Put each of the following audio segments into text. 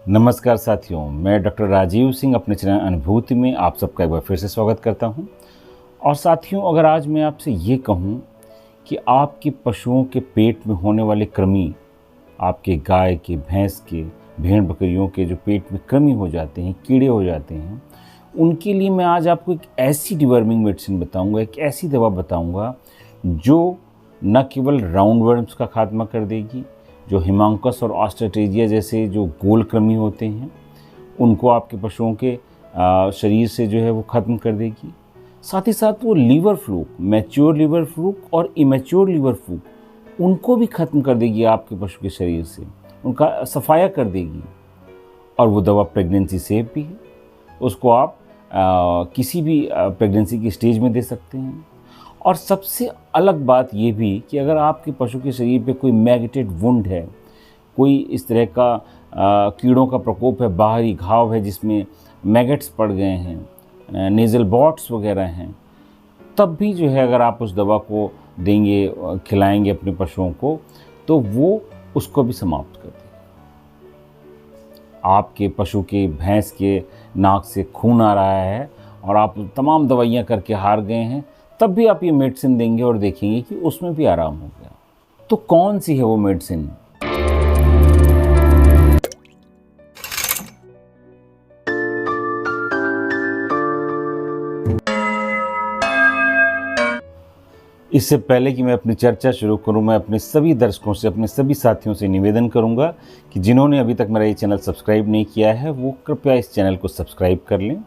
नमस्कार साथियों, मैं डॉक्टर राजीव सिंह अपने चैनल अनुभूति में आप सबका एक बार फिर से स्वागत करता हूं। और साथियों, अगर आज मैं आपसे ये कहूं कि आपके पशुओं के पेट में होने वाले कृमि, आपके गाय के, भैंस के, भेड़ बकरियों के जो पेट में कृमि हो जाते हैं, कीड़े हो जाते हैं, उनके लिए मैं आज आपको एक ऐसी डिवर्मिंग मेडिसिन बताऊँगा, एक ऐसी दवा बताऊँगा जो न केवल राउंड वर्म्स का खात्मा कर देगी, जो हिमांकस और ऑस्ट्रेटेजिया जैसे जो गोल कृमि होते हैं उनको आपके पशुओं के शरीर से जो है वो ख़त्म कर देगी। साथ ही साथ वो liver fluke, mature liver fluke और इमैच्योर लीवर फ्लूक, उनको भी ख़त्म कर देगी आपके पशु के शरीर से, उनका सफाया कर देगी। और वो दवा प्रेगनेंसी सेफ भी है, उसको आप किसी भी प्रेगनेंसी की स्टेज में दे सकते हैं। और सबसे अलग बात ये भी कि अगर आपके पशु के शरीर पे कोई मैगेटेड वुंड है, कोई इस तरह का कीड़ों का प्रकोप है, बाहरी घाव है जिसमें मैगेट्स पड़ गए हैं, नेज़ल बॉट्स वगैरह हैं, तब भी जो है अगर आप उस दवा को देंगे, खिलाएंगे अपने पशुओं को, तो वो उसको भी समाप्त कर देगी। आपके पशु के, भैंस के नाक से खून आ रहा है और आप तमाम दवाइयाँ करके हार गए हैं, तब भी आप ये मेडिसिन देंगे और देखेंगे कि उसमें भी आराम हो गया। तो कौन सी है वो मेडिसिन? इससे पहले कि मैं अपनी चर्चा शुरू करूं, मैं अपने सभी दर्शकों से, अपने सभी साथियों से निवेदन करूंगा कि जिन्होंने अभी तक मेरा ये चैनल सब्सक्राइब नहीं किया है वो कृपया इस चैनल को सब्सक्राइब कर लें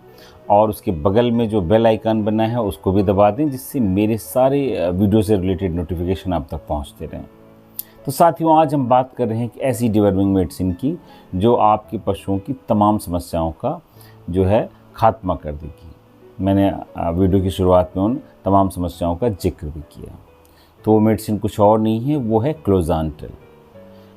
और उसके बगल में जो बेल आइकन बना है उसको भी दबा दें, जिससे मेरे सारे वीडियो से रिलेटेड नोटिफिकेशन आप तक पहुंचते रहें। तो साथियों, आज हम बात कर रहे हैं एक ऐसी डिवर्मिंग मेडिसिन की जो आपके पशुओं की तमाम समस्याओं का जो है खात्मा कर देगी। मैंने वीडियो की शुरुआत में उन तमाम समस्याओं का जिक्र भी किया। तो वो मेडिसिन कुछ और नहीं है, वो है क्लोज़ांटेल।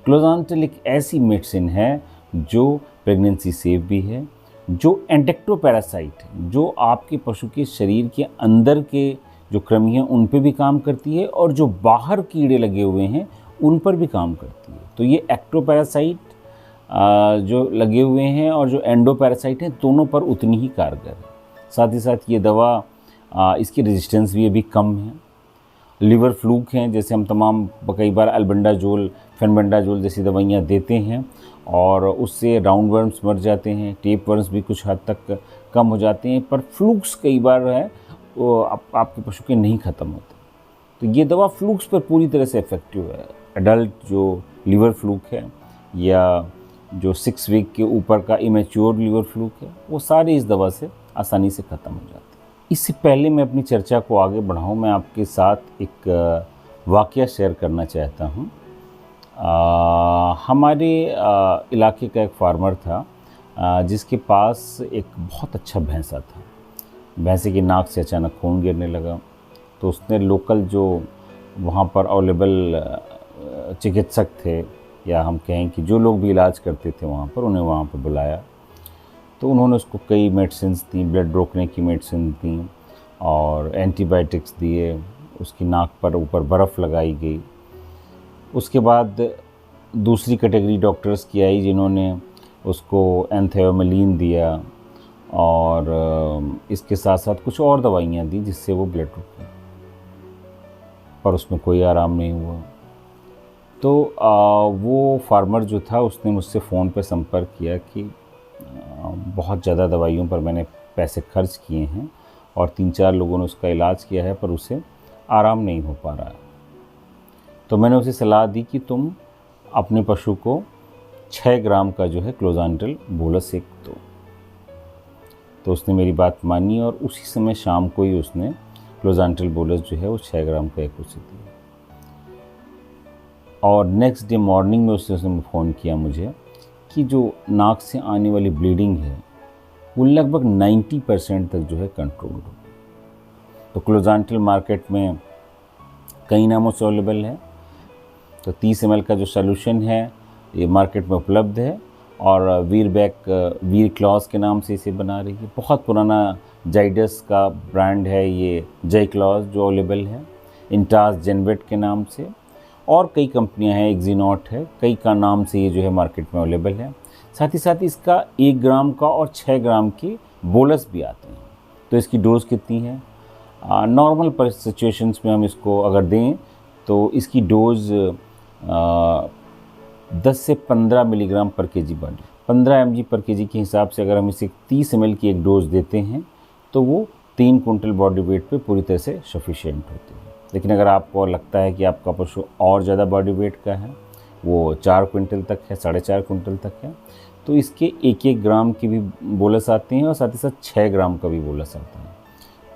क्लोज़ांटेल एक ऐसी मेडिसिन है जो प्रेगनेंसी सेफ भी है, जो एंडेक्टोपैरासाइट है, जो आपके पशु के शरीर के अंदर के जो कृमि हैं उन पे भी काम करती है और जो बाहर कीड़े लगे हुए हैं उन पर भी काम करती है। तो ये एक्टोपैरासाइट जो लगे हुए हैं और जो एंडोपैरासाइट हैं, दोनों पर उतनी ही कारगर है। साथ ही साथ ये दवा इसकी रेजिस्टेंस भी अभी कम है। लीवर फ्लूक हैं, जैसे हम तमाम कई बार अल्बेंडाजोल, फेनबेंडाजोल जैसी दवाइयाँ देते हैं और उससे राउंड वर्म्स मर जाते हैं, टेप वर्म्स भी कुछ हद तक कम हो जाते हैं, पर फ्लूक्स कई बार है वो आपके पशु के नहीं ख़त्म होते। तो ये दवा फ्लूक्स पर पूरी तरह से इफ़ेक्टिव है। एडल्ट जो लीवर फ्लूक है या जो 6 वीक के ऊपर का इमेच्योर लीवर फ्लूक है, वो सारे इस दवा से आसानी से ख़त्म हो जाते हैं। इससे पहले मैं अपनी चर्चा को आगे बढ़ाऊँ, मैं आपके साथ एक वाक़या शेयर करना चाहता हूँ। हमारे इलाके का एक फार्मर था जिसके पास एक बहुत अच्छा भैंसा था। भैंसे की नाक से अचानक खून गिरने लगा, तो उसने लोकल जो वहाँ पर अवेलेबल चिकित्सक थे, या हम कहें कि जो लोग भी इलाज करते थे वहाँ पर, उन्हें वहाँ पर बुलाया। तो उन्होंने उसको कई मेडिसिन्स दी, ब्लड रोकने की मेडिसिन दी और एंटीबायोटिक्स दिए। उसकी नाक पर ऊपर बर्फ़ लगाई गई। उसके बाद दूसरी कैटेगरी डॉक्टर्स की आई जिन्होंने उसको एंथेओमेलिन दिया और इसके साथ साथ कुछ और दवाइयाँ दी जिससे वो ब्लड रुका, पर उसमें कोई आराम नहीं हुआ। तो वो फार्मर जो था उसने मुझसे फ़ोन पर संपर्क किया कि बहुत ज़्यादा दवाइयों पर मैंने पैसे खर्च किए हैं और 3-4 लोगों ने उसका इलाज किया है, पर उसे आराम नहीं हो पा रहा है। तो मैंने उसे सलाह दी कि तुम अपने पशु को 6 ग्राम का जो है क्लोज़ांटेल बोलस एक दो। तो उसने मेरी बात मानी और उसी समय शाम को ही उसने क्लोज़ांटेल बोलस जो है वो 6 ग्राम का एक उसे दिया। और नेक्स्ट डे मॉर्निंग में उसने फ़ोन किया मुझे कि जो नाक से आने वाली ब्लीडिंग है वो लगभग 90% तक जो है कंट्रोल हो। तो क्लोज़ांटेल मार्केट में कई नामों से अवेलेबल है। तो 30 ml का जो सॉल्यूशन है ये मार्केट में उपलब्ध है और वीर क्लॉज के नाम से इसे बना रही है। बहुत पुराना जाइडस का ब्रांड है ये जय क्लॉज जो अवेलेबल है, इंटास जेनवेट के नाम से, और कई कंपनियां हैं, एक्जीनॉट है, कई का नाम से ये जो है मार्केट में अवेलेबल है। साथ ही साथ इसका 1 ग्राम का और 6 ग्राम के बोलस भी आते हैं। तो इसकी डोज़ कितनी है? नॉर्मल पर सिचुएशंस में हम इसको अगर दें तो इसकी डोज़ 10 से 15 मिलीग्राम पर केजी बॉडी, 15 mg पर केजी के हिसाब से अगर हम इसे 30 ml की एक डोज़ देते हैं तो वो 3 कुंटल बॉडी वेट पे पूरी तरह से सफिशिएंट होती है। लेकिन अगर आपको लगता है कि आपका पशु और ज़्यादा बॉडी वेट का है, वो 4 क्विंटल तक है, 4.5 कुंटल तक है, तो इसके 1-1 ग्राम की भी बोलस आते हैं और साथ ही साथ 6 ग्राम का भी बोलस आता है।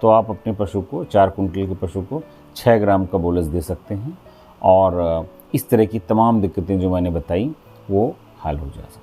तो आप अपने पशु को 4 कुंटल के पशु को 6 ग्राम का बोलस दे सकते हैं और इस तरह की तमाम दिक्कतें जो मैंने बताई वो हल हो जा सकती हैं।